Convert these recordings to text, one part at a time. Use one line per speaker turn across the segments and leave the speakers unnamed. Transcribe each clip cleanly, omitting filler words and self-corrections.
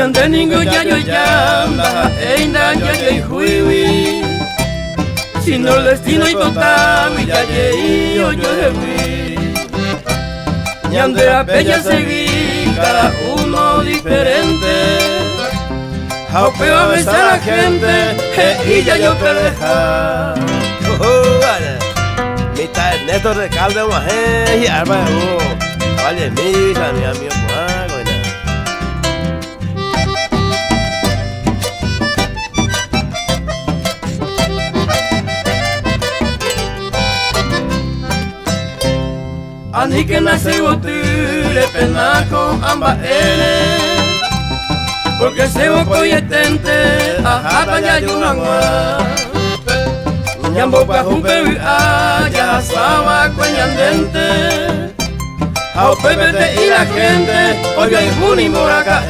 Nyande ningo ya yo yamba, einda ya yo huiwi. Sino el destino y contami ya yo hewi. Nyande a bella seguir, cada uno diferente. Jaupeo a besar a la gente, y ya yo te dejar.
Mita Ernesto Recalde Maje y Arba vale misa mi amigo
Ani que nace botire penaco amba porque se boco y etente ajata ya yunangwa. Nyambo pa hupe ya saba cueñandente. Ao pepete y la gente, oye y juni moraca.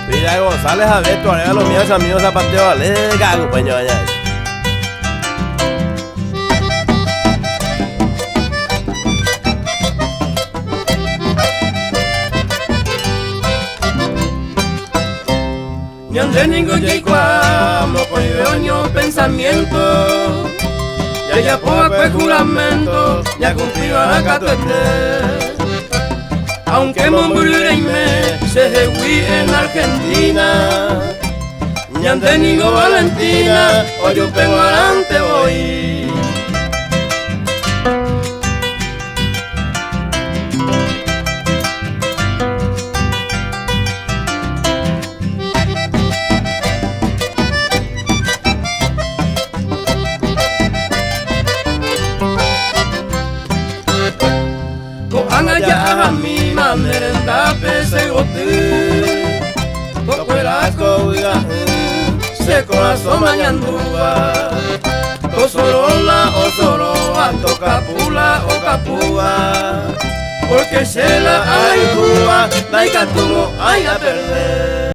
Mira González Alberto, agrega los míos amigos zapateo vale, cago peño allá.
Nyande ningo yaikwamo coño pensamiento. Ya poco es juramento, ya cumplió a la catuete. Aunque Mombureime se jehui en Argentina, Nyande ningo Valentina, hoy yo vengo adelante voy. Anga ya mi manderenda pese gote. Tocuelasco se corazón mañandúa. Tosorola o soroa, tocapula o capúa. Porque se la hay júa, la hay catumo, hay a perder.